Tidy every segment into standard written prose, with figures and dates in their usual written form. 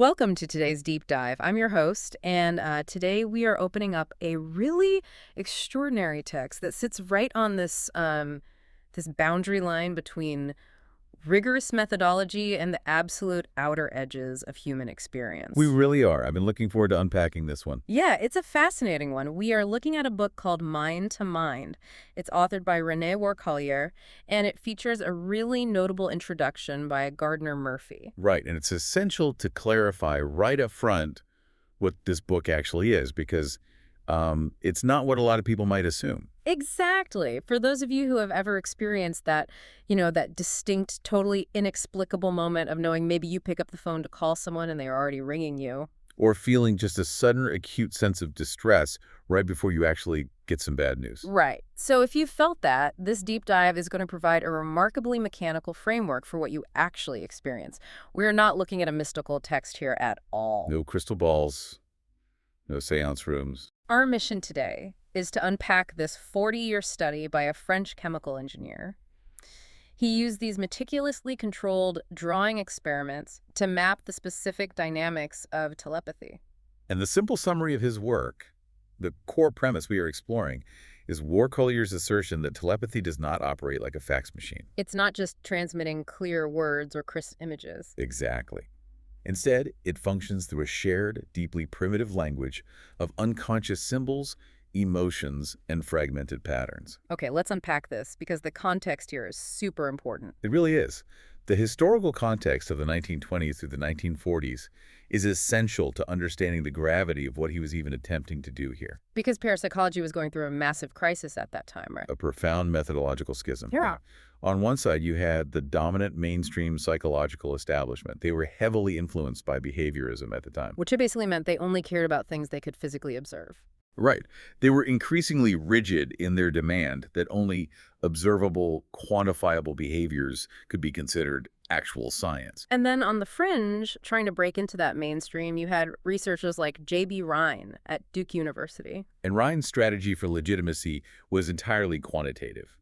Welcome to today's deep dive. I'm your host, and today we are opening up a really extraordinary text that sits right on this boundary line between rigorous methodology and the absolute outer edges of human We experience. really are. I've been looking forward to unpacking this one. Yeah, it's a fascinating one. We are looking at a book called Mind to Mind. It's authored by René Warcollier, and it features a really notable introduction by Gardner Murphy. Right, and it's essential to clarify right up front what this book actually is, because it's not what a lot of people might assume. Exactly. For those of you who have ever experienced that distinct, totally inexplicable moment of knowing maybe you pick up the phone to call someone and they're already ringing you. Or feeling just a sudden acute sense of distress right before you actually get some bad news. Right. So if you felt that, this deep dive is going to provide a remarkably mechanical framework for what you actually experience. We're not looking at a mystical text here at all. No crystal balls, no seance rooms. Our mission today is to unpack this 40-year study by a French chemical engineer. He used these meticulously controlled drawing experiments to map the specific dynamics of telepathy. And the simple summary of his work, the core premise we are exploring, is Warcollier's assertion that telepathy does not operate like a fax machine. It's not just transmitting clear words or crisp images. Exactly. Instead, it functions through a shared, deeply primitive language of unconscious symbols, emotions, and fragmented patterns. Okay, let's unpack this because the context here is super important. It really is. The historical context of the 1920s through the 1940s is essential to understanding the gravity of what he was even attempting to do here. Because parapsychology was going through a massive crisis at that time, right? A profound methodological schism. Yeah. On one side, you had the dominant mainstream psychological establishment. They were heavily influenced by behaviorism at the time. Which basically meant they only cared about things they could physically observe. Right. They were increasingly rigid in their demand that only observable, quantifiable behaviors could be considered actual science. And then on the fringe, trying to break into that mainstream, you had researchers like J.B. Rhine at Duke University. And Ryan's strategy for legitimacy was entirely quantitative.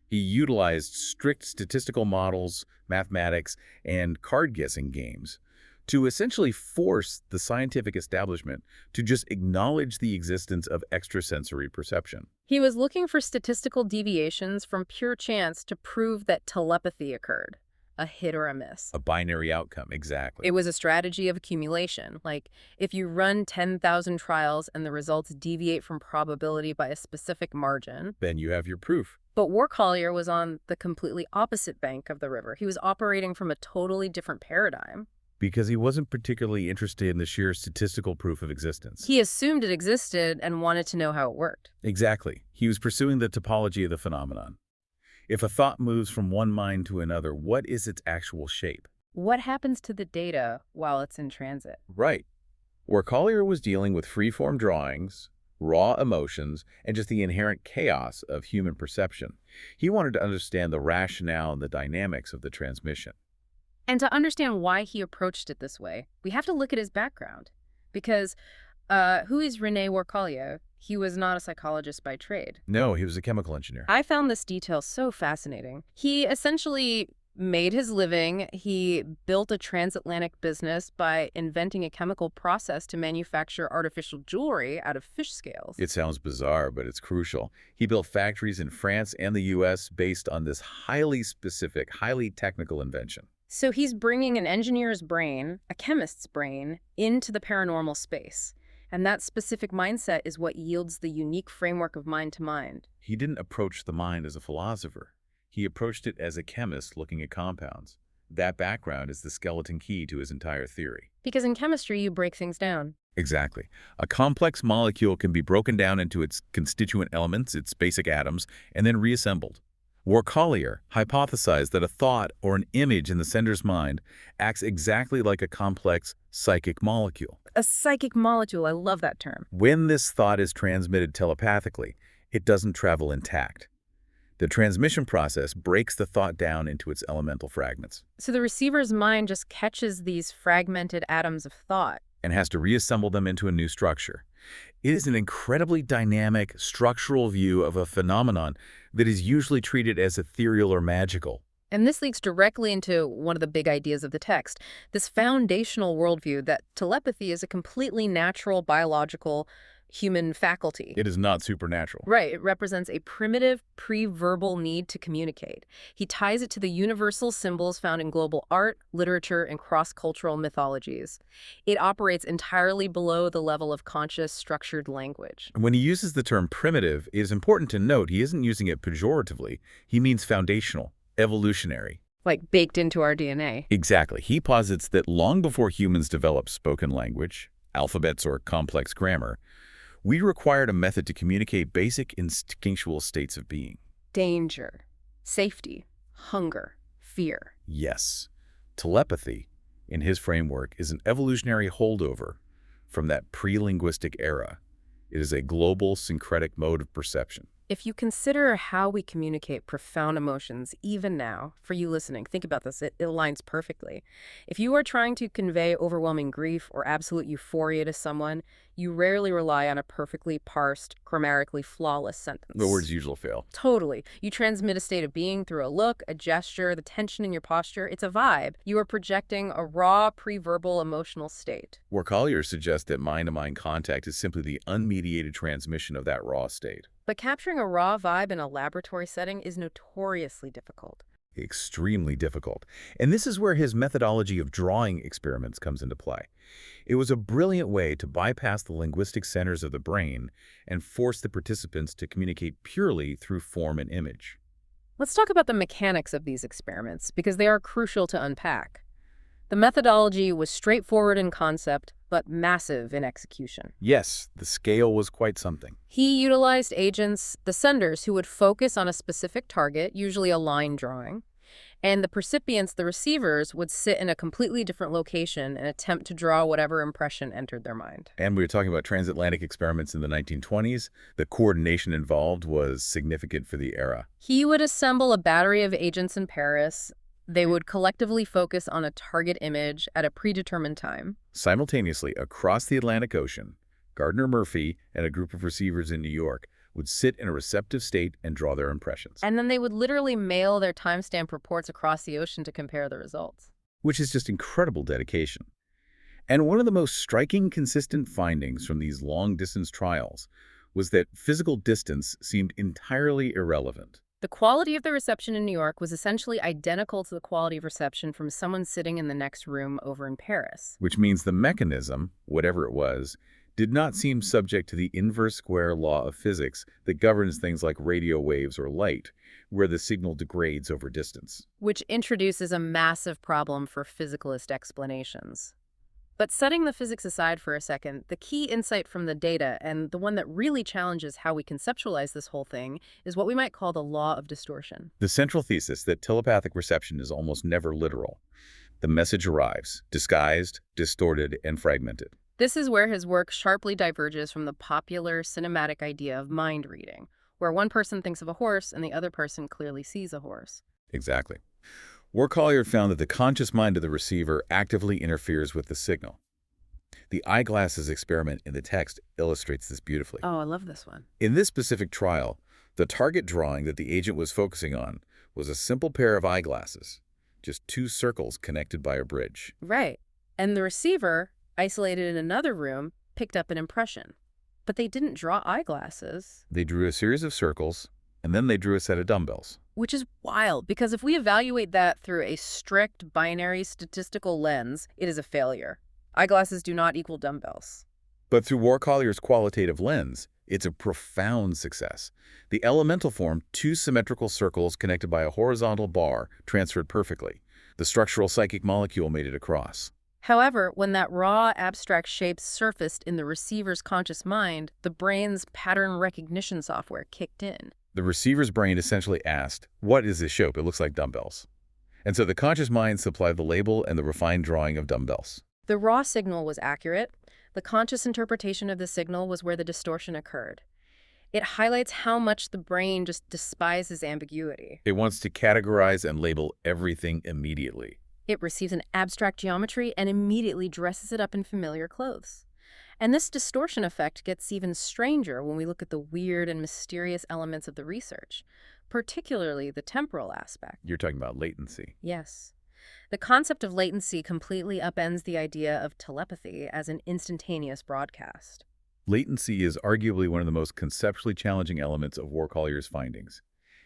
He utilized strict statistical models, mathematics, and card-guessing games to essentially force the scientific establishment to just acknowledge the existence of extrasensory perception. He was looking for statistical deviations from pure chance to prove that telepathy occurred, a hit or a miss. A binary outcome, exactly. It was a strategy of accumulation. Like, if you run 10,000 trials and the results deviate from probability by a specific margin. Then you have your proof. But Warcollier was on the completely opposite bank of the river. He was operating from a totally different paradigm. Because he wasn't particularly interested in the sheer statistical proof of existence. He assumed it existed and wanted to know how it worked. Exactly. He was pursuing the topology of the phenomenon. If a thought moves from one mind to another, what is its actual shape? What happens to the data while it's in transit? Right. Warcollier was dealing with free-form drawings, raw emotions, and just the inherent chaos of human perception. He wanted to understand the rationale and the dynamics of the transmission. And to understand why he approached it this way, we have to look at his background. Because who is René Warcollier? He was not a psychologist by trade. No, he was a chemical engineer. I found this detail so fascinating. He essentially made his living. He built a transatlantic business by inventing a chemical process to manufacture artificial jewelry out of fish scales. It sounds bizarre, but it's crucial. He built factories in France and the U.S. based on this highly specific, highly technical invention. So he's bringing an engineer's brain, a chemist's brain, into the paranormal space. And that specific mindset is what yields the unique framework of mind to mind. He didn't approach the mind as a philosopher. He approached it as a chemist looking at compounds. That background is the skeleton key to his entire theory. Because in chemistry, you break things down. Exactly. A complex molecule can be broken down into its constituent elements, its basic atoms, and then reassembled. Warcollier hypothesized that a thought or an image in the sender's mind acts exactly like a complex psychic molecule. A psychic molecule, I love that term. When this thought is transmitted telepathically, it doesn't travel intact. The transmission process breaks the thought down into its elemental fragments. So the receiver's mind just catches these fragmented atoms of thought. And has to reassemble them into a new structure. It is an incredibly dynamic, structural view of a phenomenon that is usually treated as ethereal or magical. And this leads directly into one of the big ideas of the text, this foundational worldview that telepathy is a completely natural, biological, human faculty. It is not supernatural. Right, it represents a primitive, pre-verbal need to communicate. He ties it to the universal symbols found in global art, literature, and cross-cultural mythologies. It operates entirely below the level of conscious, structured language. When he uses the term primitive, it is important to note he isn't using it pejoratively. He means foundational, evolutionary. Like baked into our DNA. Exactly. He posits that long before humans developed spoken language, alphabets, or complex grammar, we required a method to communicate basic instinctual states of being. Danger, safety, hunger, fear. Yes, telepathy, in his framework, is an evolutionary holdover from that pre-linguistic era. It is a global, syncretic mode of perception. If you consider how we communicate profound emotions, even now, for you listening, think about this, it aligns perfectly. If you are trying to convey overwhelming grief or absolute euphoria to someone, you rarely rely on a perfectly parsed, grammatically flawless sentence. The words usually fail. Totally. You transmit a state of being through a look, a gesture, the tension in your posture. It's a vibe. You are projecting a raw, pre-verbal emotional state. Warcollier suggests that mind-to-mind contact is simply the unmediated transmission of that raw state. But capturing a raw vibe in a laboratory setting is notoriously difficult. Extremely difficult. And this is where his methodology of drawing experiments comes into play. It was a brilliant way to bypass the linguistic centers of the brain and force the participants to communicate purely through form and image. Let's talk about the mechanics of these experiments, because they are crucial to unpack. The methodology was straightforward in concept, but massive in execution. Yes, the scale was quite something. He utilized agents, the senders, who would focus on a specific target, usually a line drawing, and the recipients, the receivers, would sit in a completely different location and attempt to draw whatever impression entered their mind. And we were talking about transatlantic experiments in the 1920s. The coordination involved was significant for the era. He would assemble a battery of agents in Paris. They would collectively focus on a target image at a predetermined time. Simultaneously, across the Atlantic Ocean, Gardner Murphy and a group of receivers in New York would sit in a receptive state and draw their impressions. And then they would literally mail their timestamp reports across the ocean to compare the results. Which is just incredible dedication. And one of the most striking consistent findings from these long-distance trials was that physical distance seemed entirely irrelevant. The quality of the reception in New York was essentially identical to the quality of reception from someone sitting in the next room over in Paris. Which means the mechanism, whatever it was, did not seem subject to the inverse square law of physics that governs things like radio waves or light, where the signal degrades over distance. Which introduces a massive problem for physicalist explanations. But setting the physics aside for a second, the key insight from the data, and the one that really challenges how we conceptualize this whole thing, is what we might call the law of distortion. The central thesis that telepathic reception is almost never literal. The message arrives, disguised, distorted, and fragmented. This is where his work sharply diverges from the popular cinematic idea of mind reading, where one person thinks of a horse and the other person clearly sees a horse. Exactly. Warcollier found that the conscious mind of the receiver actively interferes with the signal. The eyeglasses experiment in the text illustrates this beautifully. Oh, I love this one. In this specific trial, the target drawing that the agent was focusing on was a simple pair of eyeglasses, just two circles connected by a bridge. Right. And the receiver, isolated in another room, picked up an impression. But they didn't draw eyeglasses. They drew a series of circles, and then they drew a set of dumbbells. Which is wild, because if we evaluate that through a strict binary statistical lens, it is a failure. Eyeglasses do not equal dumbbells. But through Warcollier's qualitative lens, it's a profound success. The elemental form, two symmetrical circles connected by a horizontal bar, transferred perfectly. The structural psychic molecule made it across. However, when that raw, abstract shape surfaced in the receiver's conscious mind, the brain's pattern recognition software kicked in. The receiver's brain essentially asked, "What is this shape? It looks like dumbbells." And so the conscious mind supplied the label and the refined drawing of dumbbells. The raw signal was accurate. The conscious interpretation of the signal was where the distortion occurred. It highlights how much the brain just despises ambiguity. It wants to categorize and label everything immediately. It receives an abstract geometry and immediately dresses it up in familiar clothes. And this distortion effect gets even stranger when we look at the weird and mysterious elements of the research. particularly the temporal aspect. You're talking about latency. Yes. The concept of latency completely upends the idea of telepathy as an instantaneous broadcast. Latency is arguably one of the most conceptually challenging elements of Warcollier's findings.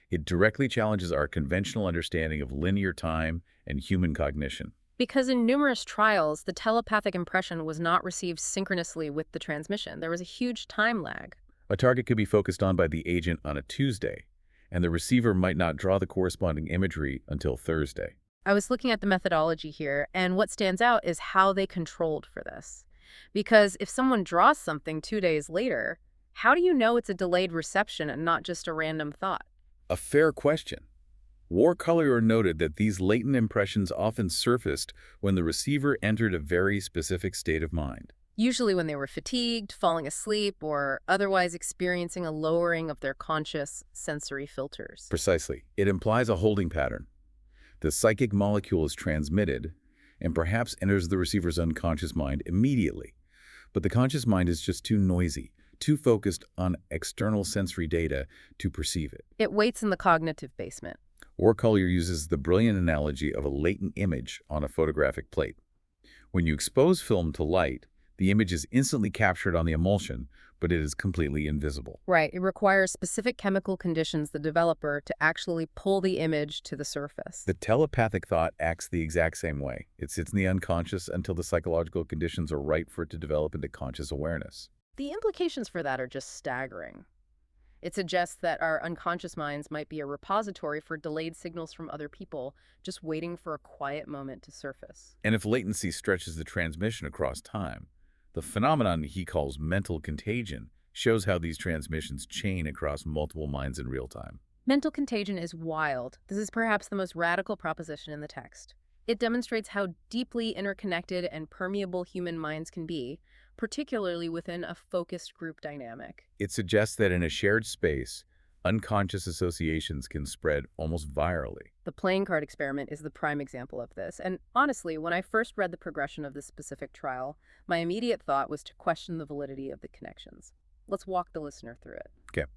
It directly challenges our conventional understanding of linear time and human cognition. Because in numerous trials, the telepathic impression was not received synchronously with the transmission. There was a huge time lag. A target could be focused on by the agent on a Tuesday, and the receiver might not draw the corresponding imagery until Thursday. I was looking at the methodology here, and what stands out is how they controlled for this. Because if someone draws something 2 days later, how do you know it's a delayed reception and not just a random thought? A fair question. Warcollier noted that these latent impressions often surfaced when the receiver entered a very specific state of mind. Usually when they were fatigued, falling asleep, or otherwise experiencing a lowering of their conscious sensory filters. Precisely. It implies a holding pattern. The psychic molecule is transmitted and perhaps enters the receiver's unconscious mind immediately. But the conscious mind is just too noisy, too focused on external sensory data to perceive it. It waits in the cognitive basement. Warcollier uses the brilliant analogy of a latent image on a photographic plate. When you expose film to light, the image is instantly captured on the emulsion, but it is completely invisible. Right. It requires specific chemical conditions the developer to actually pull the image to the surface. The telepathic thought acts the exact same way. It sits in the unconscious until the psychological conditions are right for it to develop into conscious awareness. The implications for that are just staggering. It suggests that our unconscious minds might be a repository for delayed signals from other people, just waiting for a quiet moment to surface. And if latency stretches the transmission across time, the phenomenon he calls mental contagion shows how these transmissions chain across multiple minds in real time. Mental contagion is wild. This is perhaps the most radical proposition in the text. It demonstrates how deeply interconnected and permeable human minds can be, particularly within a focused group dynamic. It suggests that in a shared space, unconscious associations can spread almost virally. The playing card experiment is the prime example of this. And honestly, when I first read the progression of this specific trial, my immediate thought was to question the validity of the connections. Let's walk the listener through it. Okay.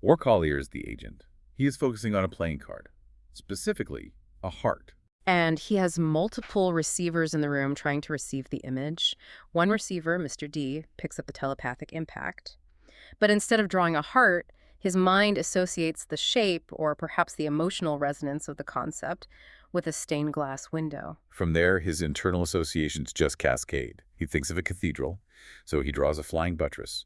Warcollier is the agent. He is focusing on a playing card, specifically a heart. And he has multiple receivers in the room trying to receive the image. One receiver, Mr. D, picks up the telepathic impact. But instead of drawing a heart, his mind associates the shape, or perhaps the emotional resonance of the concept, with a stained glass window. From there, his internal associations just cascade. He thinks of a cathedral, so he draws a flying buttress.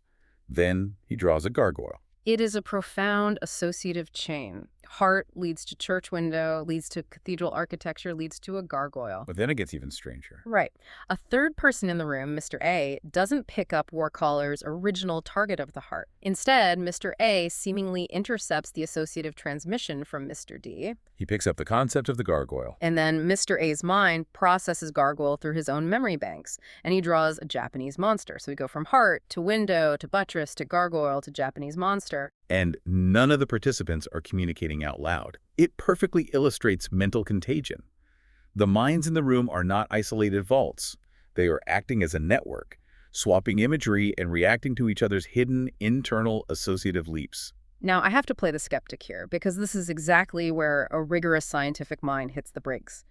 Then he draws a gargoyle. It is a profound associative chain. Heart leads to church window, leads to cathedral architecture, leads to a gargoyle. But then it gets even stranger. Right. A third person in the room, Mr. A, doesn't pick up Warcollier's original target of the heart. Instead, Mr. A seemingly intercepts the associative transmission from Mr. D. He picks up the concept of the gargoyle. And then Mr. A's mind processes gargoyle through his own memory banks, and he draws a Japanese monster. So we go from heart to window to buttress to gargoyle to Japanese monster. And none of the participants are communicating out loud. It perfectly illustrates mental contagion. The minds in the room are not isolated vaults. They are acting as a network, swapping imagery and reacting to each other's hidden internal associative leaps. Now, I have to play the skeptic here, because this is exactly where a rigorous scientific mind hits the brakes.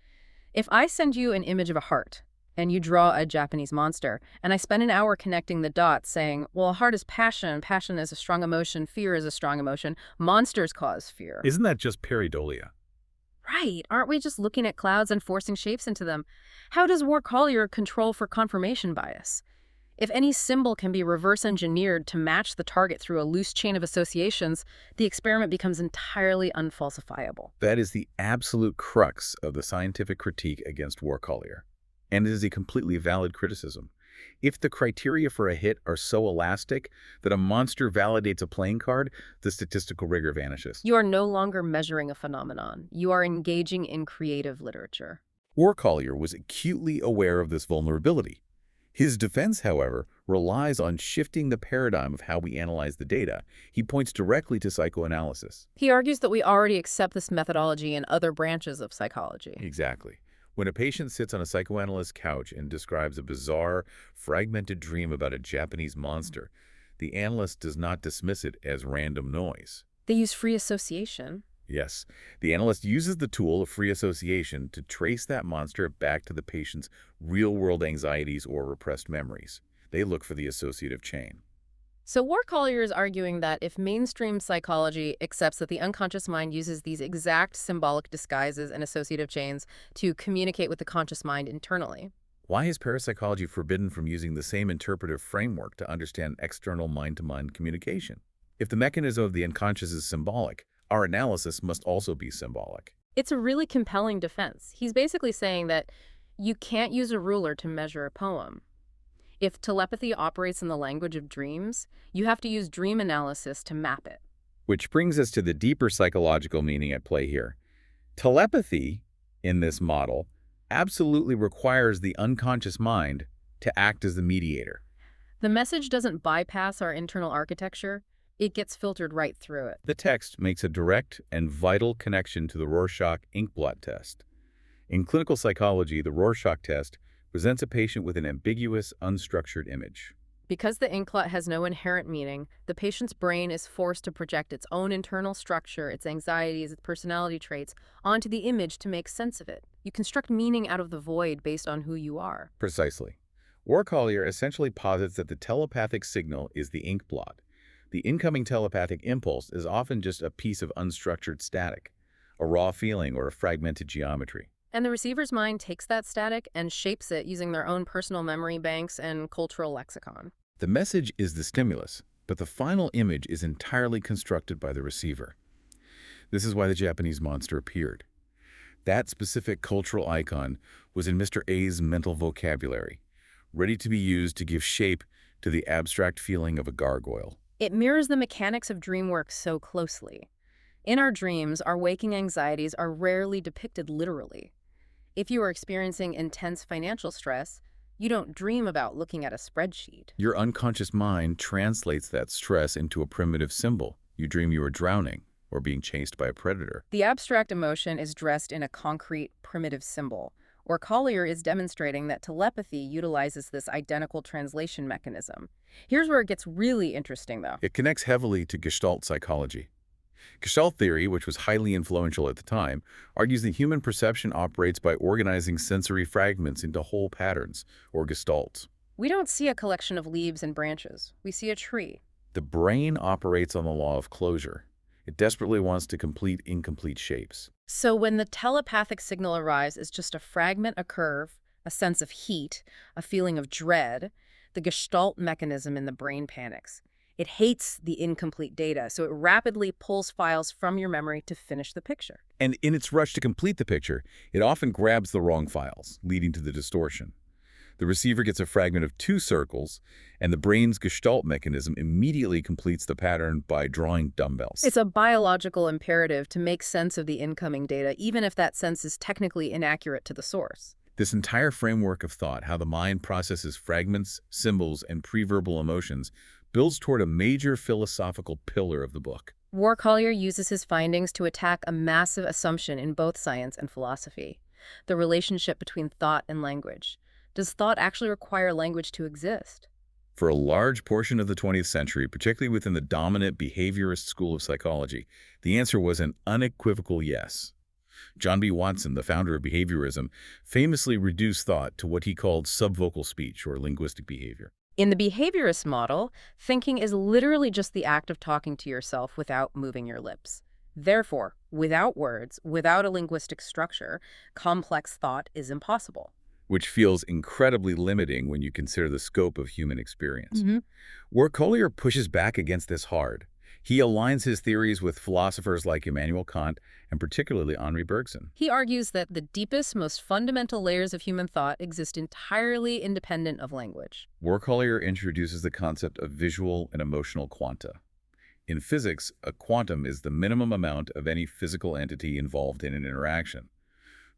If I send you an image of a heart, and you draw a Japanese monster, and I spend an hour connecting the dots saying, well, a heart is passion, passion is a strong emotion, fear is a strong emotion, monsters cause fear. Isn't that just pareidolia? Right. Aren't we just looking at clouds and forcing shapes into them? How does Warcollier control for confirmation bias? If any symbol can be reverse engineered to match the target through a loose chain of associations, the experiment becomes entirely unfalsifiable. That is the absolute crux of the scientific critique against Warcollier. And it is a completely valid criticism. If the criteria for a hit are so elastic that a monster validates a playing card, the statistical rigor vanishes. You are no longer measuring a phenomenon. You are engaging in creative literature. Warcollier was acutely aware of this vulnerability. His defense, however, relies on shifting the paradigm of how we analyze the data. He points directly to psychoanalysis. He argues that we already accept this methodology in other branches of psychology. Exactly. When a patient sits on a psychoanalyst's couch and describes a bizarre, fragmented dream about a Japanese monster, the analyst does not dismiss it as random noise. They use free association. Yes, the analyst uses the tool of free association to trace that monster back to the patient's real-world anxieties or repressed memories. They look for the associative chain. So Warcollier is arguing that if mainstream psychology accepts that the unconscious mind uses these exact symbolic disguises and associative chains to communicate with the conscious mind internally. Why is parapsychology forbidden from using the same interpretive framework to understand external mind-to-mind communication? If the mechanism of the unconscious is symbolic, our analysis must also be symbolic. It's a really compelling defense. He's basically saying that you can't use a ruler to measure a poem. If telepathy operates in the language of dreams, you have to use dream analysis to map it. Which brings us to the deeper psychological meaning at play here. Telepathy, in this model, absolutely requires the unconscious mind to act as the mediator. The message doesn't bypass our internal architecture, it gets filtered right through it. The text makes a direct and vital connection to the Rorschach inkblot test. In clinical psychology, the Rorschach test presents a patient with an ambiguous, unstructured image. Because the inkblot has no inherent meaning, the patient's brain is forced to project its own internal structure, its anxieties, its personality traits, onto the image to make sense of it. You construct meaning out of the void based on who you are. Precisely. Warcollier essentially posits that the telepathic signal is the inkblot. The incoming telepathic impulse is often just a piece of unstructured static, a raw feeling or a fragmented geometry. And the receiver's mind takes that static and shapes it using their own personal memory banks and cultural lexicon. The message is the stimulus, but the final image is entirely constructed by the receiver. This is why the Japanese monster appeared. That specific cultural icon was in Mr. A's mental vocabulary, ready to be used to give shape to the abstract feeling of a gargoyle. It mirrors the mechanics of dream work so closely. In our dreams, our waking anxieties are rarely depicted literally. If you are experiencing intense financial stress, you don't dream about looking at a spreadsheet. Your unconscious mind translates that stress into a primitive symbol. You dream you are drowning or being chased by a predator. The abstract emotion is dressed in a concrete, primitive symbol. Warcollier is demonstrating that telepathy utilizes this identical translation mechanism. Here's where it gets really interesting, though. It connects heavily to Gestalt psychology. Gestalt theory, which was highly influential at the time, argues that human perception operates by organizing sensory fragments into whole patterns, or gestalts. We don't see a collection of leaves and branches. We see a tree. The brain operates on the law of closure. It desperately wants to complete incomplete shapes. So when the telepathic signal arrives as just a fragment, a curve, a sense of heat, a feeling of dread, the Gestalt mechanism in the brain panics. It hates the incomplete data, so it rapidly pulls files from your memory to finish the picture. And in its rush to complete the picture, it often grabs the wrong files, leading to the distortion. The receiver gets a fragment of 2 circles, and the brain's Gestalt mechanism immediately completes the pattern by drawing dumbbells. It's a biological imperative to make sense of the incoming data, even if that sense is technically inaccurate to the source. This entire framework of thought, how the mind processes fragments, symbols, and pre-verbal emotions, builds toward a major philosophical pillar of the book. Warcollier uses his findings to attack a massive assumption in both science and philosophy: the relationship between thought and language. Does thought actually require language to exist? For a large portion of the 20th century, particularly within the dominant behaviorist school of psychology, the answer was an unequivocal yes. John B. Watson, the founder of behaviorism, famously reduced thought to what he called subvocal speech or linguistic behavior. In the behaviorist model, thinking is literally just the act of talking to yourself without moving your lips. Therefore, without words, without a linguistic structure, complex thought is impossible. Which feels incredibly limiting when you consider the scope of human experience. Mm-hmm. Warcollier pushes back against this hard. He aligns his theories with philosophers like Immanuel Kant and particularly Henri Bergson. He argues that the deepest, most fundamental layers of human thought exist entirely independent of language. Warcollier introduces the concept of visual and emotional quanta. In physics, a quantum is the minimum amount of any physical entity involved in an interaction.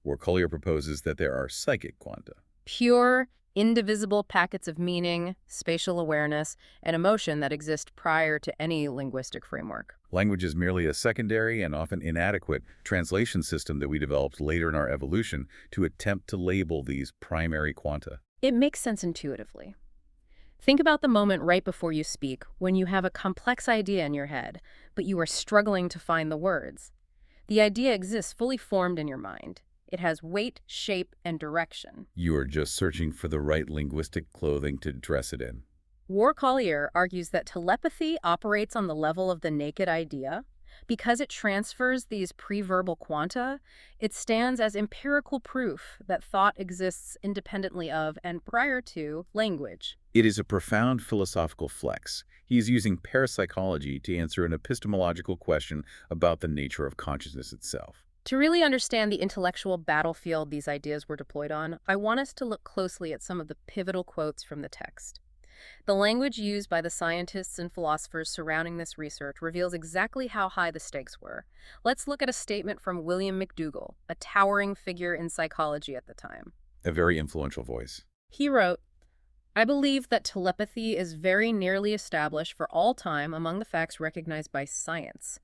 Warcollier proposes that there are psychic quanta. Pure, indivisible packets of meaning, spatial awareness, and emotion that exist prior to any linguistic framework. Language is merely a secondary and often inadequate translation system that we developed later in our evolution to attempt to label these primary quanta. It makes sense intuitively. Think about the moment right before you speak when you have a complex idea in your head, but you are struggling to find the words. The idea exists fully formed in your mind. It has weight, shape, and direction. You are just searching for the right linguistic clothing to dress it in. Warcollier argues that telepathy operates on the level of the naked idea. Because it transfers these pre-verbal quanta, it stands as empirical proof that thought exists independently of and prior to language. It is a profound philosophical flex. He is using parapsychology to answer an epistemological question about the nature of consciousness itself. To really understand the intellectual battlefield these ideas were deployed on, I want us to look closely at some of the pivotal quotes from the text. The language used by the scientists and philosophers surrounding this research reveals exactly how high the stakes were. Let's look at a statement from William McDougall, a towering figure in psychology at the time. A very influential voice. He wrote, "I believe that telepathy is very nearly established for all time among the facts recognized by science.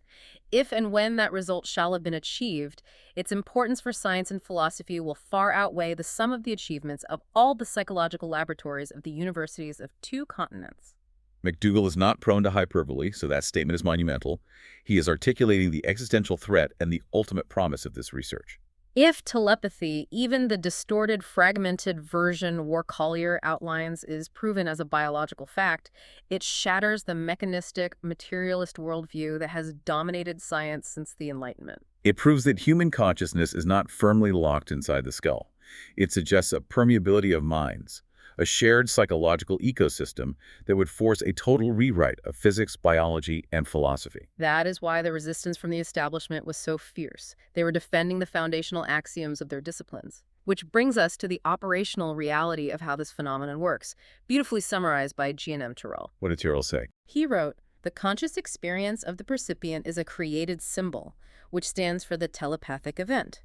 If and when that result shall have been achieved, its importance for science and philosophy will far outweigh the sum of the achievements of all the psychological laboratories of the universities of 2 continents." McDougall is not prone to hyperbole, so that statement is monumental. He is articulating the existential threat and the ultimate promise of this research. If telepathy, even the distorted, fragmented version Warcollier outlines, is proven as a biological fact, it shatters the mechanistic, materialist worldview that has dominated science since the Enlightenment. It proves that human consciousness is not firmly locked inside the skull. It suggests a permeability of minds, a shared psychological ecosystem that would force a total rewrite of physics, biology, and philosophy. That is why the resistance from the establishment was so fierce. They were defending the foundational axioms of their disciplines. Which brings us to the operational reality of how this phenomenon works, beautifully summarized by G.N.M. Tyrrell. What did Tyrrell say? He wrote, "The conscious experience of the percipient is a created symbol, which stands for the telepathic event.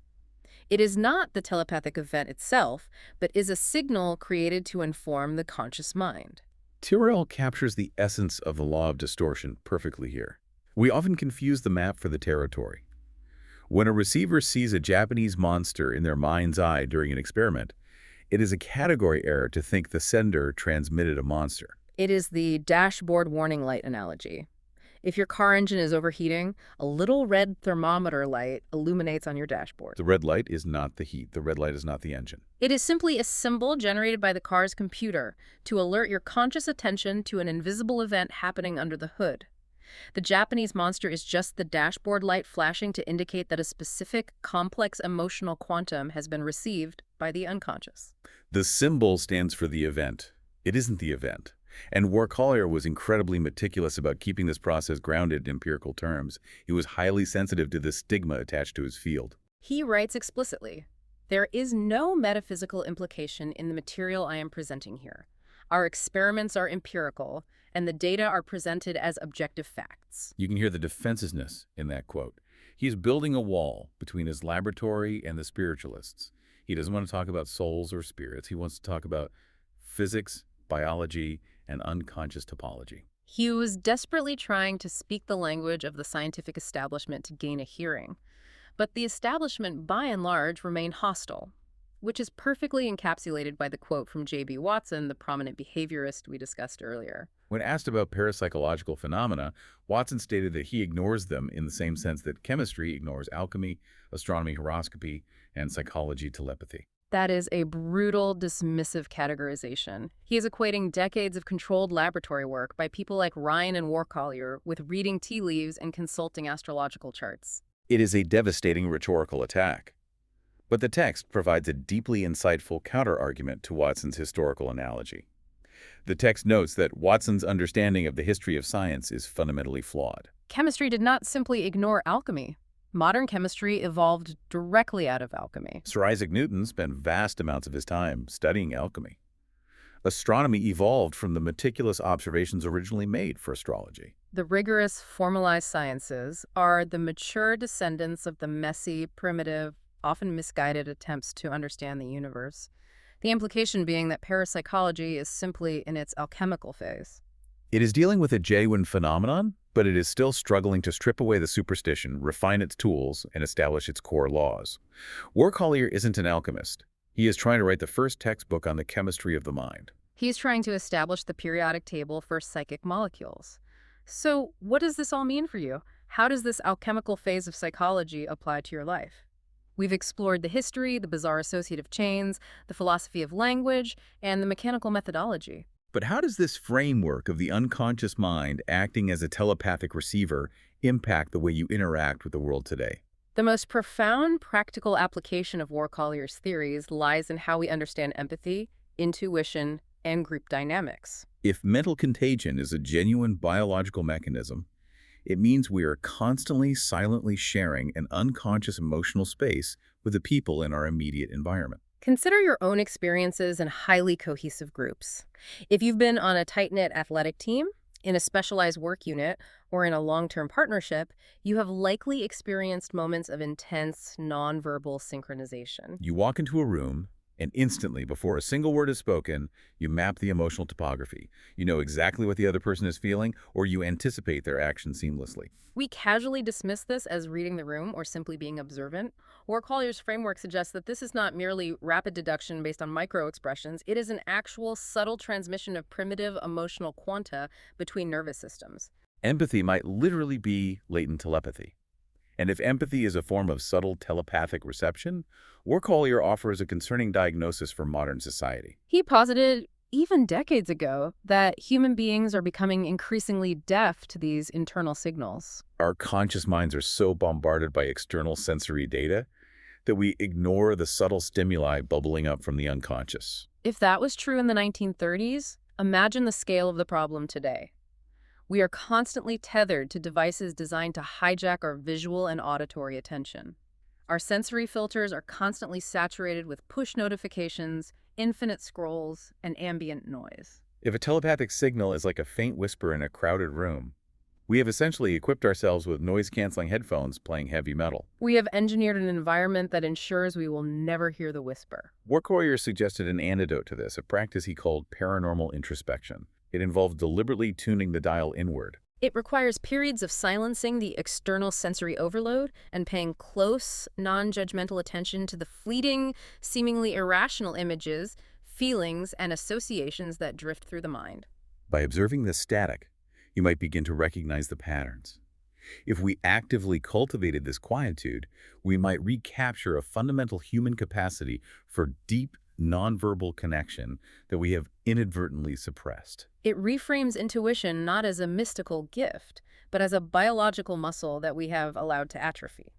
It is not the telepathic event itself, but is a signal created to inform the conscious mind." Tyrrell captures the essence of the law of distortion perfectly here. We often confuse the map for the territory. When a receiver sees a Japanese monster in their mind's eye during an experiment, it is a category error to think the sender transmitted a monster. It is the dashboard warning light analogy. If your car engine is overheating, a little red thermometer light illuminates on your dashboard. The red light is not the heat. The red light is not the engine. It is simply a symbol generated by the car's computer to alert your conscious attention to an invisible event happening under the hood. The Japanese monster is just the dashboard light flashing to indicate that a specific, complex emotional quantum has been received by the unconscious. The symbol stands for the event. It isn't the event. And Warcollier was incredibly meticulous about keeping this process grounded in empirical terms. He was highly sensitive to the stigma attached to his field. He writes explicitly, "There is no metaphysical implication in the material I am presenting here. Our experiments are empirical, and the data are presented as objective facts." You can hear the defensiveness in that quote. He is building a wall between his laboratory and the spiritualists. He doesn't want to talk about souls or spirits. He wants to talk about physics, biology, and unconscious topology. He was desperately trying to speak the language of the scientific establishment to gain a hearing. But the establishment, by and large, remained hostile, which is perfectly encapsulated by the quote from J.B. Watson, the prominent behaviorist we discussed earlier. When asked about parapsychological phenomena, Watson stated that he ignores them in the same sense that chemistry ignores alchemy, astronomy, horoscopy, and psychology telepathy. That is a brutal, dismissive categorization. He is equating decades of controlled laboratory work by people like Ryan and Warcollier with reading tea leaves and consulting astrological charts. It is a devastating rhetorical attack. But the text provides a deeply insightful counter-argument to Watson's historical analogy. The text notes that Watson's understanding of the history of science is fundamentally flawed. Chemistry did not simply ignore alchemy. Modern chemistry evolved directly out of alchemy. Sir Isaac Newton spent vast amounts of his time studying alchemy. Astronomy evolved from the meticulous observations originally made for astrology. The rigorous, formalized sciences are the mature descendants of the messy, primitive, often misguided attempts to understand the universe. The implication being that parapsychology is simply in its alchemical phase. It is dealing with a genuine phenomenon, but it is still struggling to strip away the superstition, refine its tools, and establish its core laws. Warcollier isn't an alchemist. He is trying to write the first textbook on the chemistry of the mind. He's trying to establish the periodic table for psychic molecules. So what does this all mean for you? How does this alchemical phase of psychology apply to your life? We've explored the history, the bizarre associative chains, the philosophy of language, and the mechanical methodology. But how does this framework of the unconscious mind acting as a telepathic receiver impact the way you interact with the world today? The most profound practical application of Warcollier's theories lies in how we understand empathy, intuition, and group dynamics. If mental contagion is a genuine biological mechanism, it means we are constantly silently sharing an unconscious emotional space with the people in our immediate environment. Consider your own experiences in highly cohesive groups. If you've been on a tight-knit athletic team, in a specialized work unit, or in a long-term partnership, you have likely experienced moments of intense, nonverbal synchronization. You walk into a room, and instantly, before a single word is spoken, you map the emotional topography. You know exactly what the other person is feeling, or you anticipate their action seamlessly. We casually dismiss this as reading the room or simply being observant. Warcollier's framework suggests that this is not merely rapid deduction based on micro-expressions. It is an actual, subtle transmission of primitive emotional quanta between nervous systems. Empathy might literally be latent telepathy. And if empathy is a form of subtle telepathic reception, Warcollier offers a concerning diagnosis for modern society. He posited, even decades ago, that human beings are becoming increasingly deaf to these internal signals. Our conscious minds are so bombarded by external sensory data that we ignore the subtle stimuli bubbling up from the unconscious. If that was true in the 1930s, imagine the scale of the problem today. We are constantly tethered to devices designed to hijack our visual and auditory attention. Our sensory filters are constantly saturated with push notifications, infinite scrolls, and ambient noise. If a telepathic signal is like a faint whisper in a crowded room, we have essentially equipped ourselves with noise-canceling headphones playing heavy metal. We have engineered an environment that ensures we will never hear the whisper. Warcollier suggested an antidote to this, a practice he called paranormal introspection. It involved deliberately tuning the dial inward. It requires periods of silencing the external sensory overload and paying close, non-judgmental attention to the fleeting, seemingly irrational images, feelings, and associations that drift through the mind. By observing this static, you might begin to recognize the patterns. If we actively cultivated this quietude, we might recapture a fundamental human capacity for deep, nonverbal connection that we have inadvertently suppressed. It reframes intuition not as a mystical gift, but as a biological muscle that we have allowed to atrophy.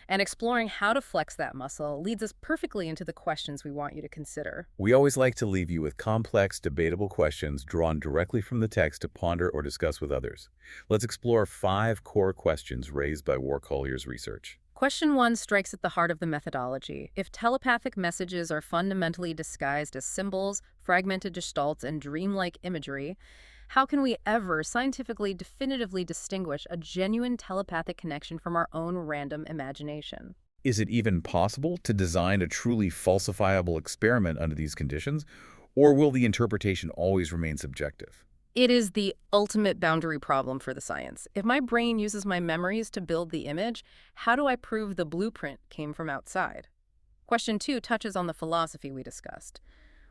And exploring how to flex that muscle leads us perfectly into the questions we want you to consider. We always like to leave you with complex, debatable questions drawn directly from the text to ponder or discuss with others. Let's explore 5 core questions raised by Warcollier's research. Question 1 strikes at the heart of the methodology. If telepathic messages are fundamentally disguised as symbols, fragmented gestalts, and dreamlike imagery, how can we ever scientifically definitively distinguish a genuine telepathic connection from our own random imagination? Is it even possible to design a truly falsifiable experiment under these conditions, or will the interpretation always remain subjective? It is the ultimate boundary problem for the science. If my brain uses my memories to build the image, how do I prove the blueprint came from outside? Question 2 touches on the philosophy we discussed.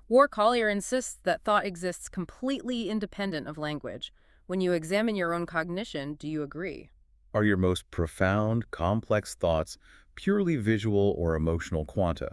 Warcollier insists that thought exists completely independent of language. When you examine your own cognition, do you agree? Are your most profound, complex thoughts purely visual or emotional quanta?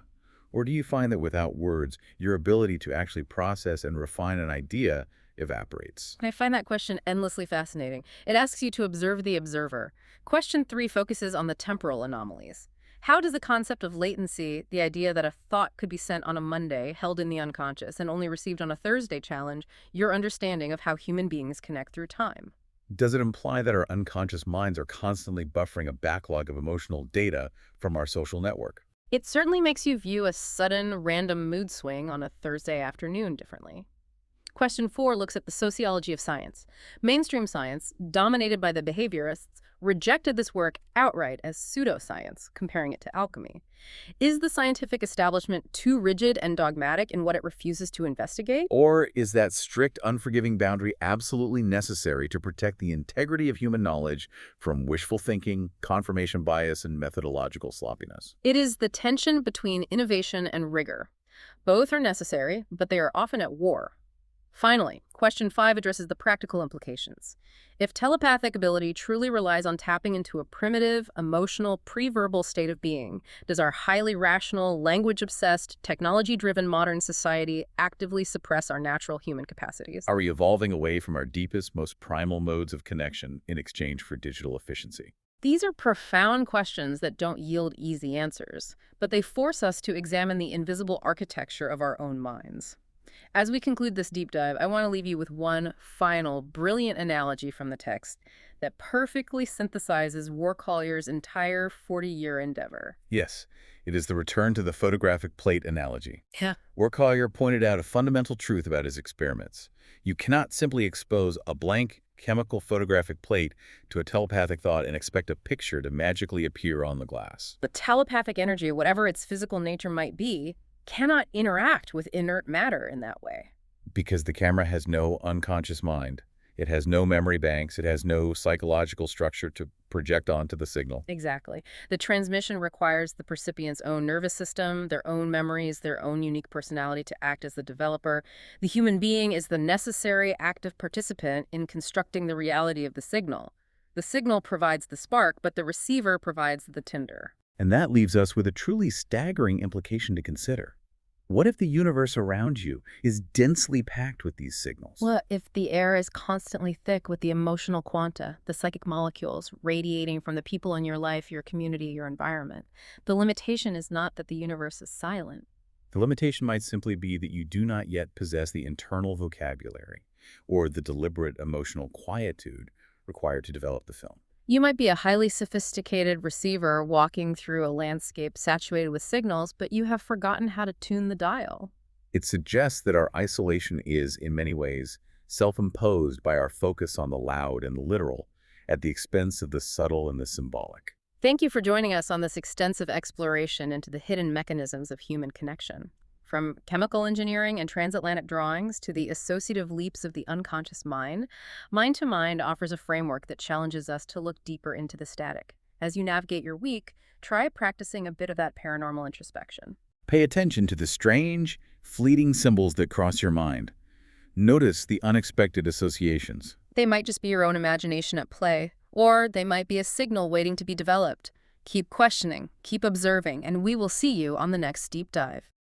Or do you find that without words, your ability to actually process and refine an idea evaporates? I find that question endlessly fascinating. It asks you to observe the observer. Question 3 focuses on the temporal anomalies. How does the concept of latency, the idea that a thought could be sent on a Monday, held in the unconscious, and only received on a Thursday, challenge your understanding of how human beings connect through time? Does it imply that our unconscious minds are constantly buffering a backlog of emotional data from our social network? It certainly makes you view a sudden, random mood swing on a Thursday afternoon differently. Question 4 looks at the sociology of science. Mainstream science, dominated by the behaviorists, rejected this work outright as pseudoscience, comparing it to alchemy. Is the scientific establishment too rigid and dogmatic in what it refuses to investigate? Or is that strict, unforgiving boundary absolutely necessary to protect the integrity of human knowledge from wishful thinking, confirmation bias, and methodological sloppiness? It is the tension between innovation and rigor. Both are necessary, but they are often at war. Finally, question 5 addresses the practical implications. If telepathic ability truly relies on tapping into a primitive, emotional, pre-verbal state of being, does our highly rational, language-obsessed, technology-driven modern society actively suppress our natural human capacities? Are we evolving away from our deepest, most primal modes of connection in exchange for digital efficiency? These are profound questions that don't yield easy answers, but they force us to examine the invisible architecture of our own minds. As we conclude this deep dive, I want to leave you with one final brilliant analogy from the text that perfectly synthesizes Warcollier's entire 40-year endeavor. Yes, it is the return to the photographic plate analogy. Yeah. Warcollier pointed out a fundamental truth about his experiments. You cannot simply expose a blank chemical photographic plate to a telepathic thought and expect a picture to magically appear on the glass. The telepathic energy, whatever its physical nature might be, cannot interact with inert matter in that way. Because the camera has no unconscious mind. It has no memory banks. It has no psychological structure to project onto the signal. Exactly. The transmission requires the recipient's own nervous system, their own memories, their own unique personality to act as the developer. The human being is the necessary active participant in constructing the reality of the signal. The signal provides the spark, but the receiver provides the tinder. And that leaves us with a truly staggering implication to consider. What if the universe around you is densely packed with these signals? What if the air is constantly thick with the emotional quanta, the psychic molecules radiating from the people in your life, your community, your environment? The limitation is not that the universe is silent. The limitation might simply be that you do not yet possess the internal vocabulary or the deliberate emotional quietude required to develop the film. You might be a highly sophisticated receiver walking through a landscape saturated with signals, but you have forgotten how to tune the dial. It suggests that our isolation is, in many ways, self-imposed by our focus on the loud and the literal at the expense of the subtle and the symbolic. Thank you for joining us on this extensive exploration into the hidden mechanisms of human connection. From chemical engineering and transatlantic drawings to the associative leaps of the unconscious mind, Mind to Mind offers a framework that challenges us to look deeper into the static. As you navigate your week, try practicing a bit of that paranormal introspection. Pay attention to the strange, fleeting symbols that cross your mind. Notice the unexpected associations. They might just be your own imagination at play, or they might be a signal waiting to be developed. Keep questioning, keep observing, and we will see you on the next deep dive.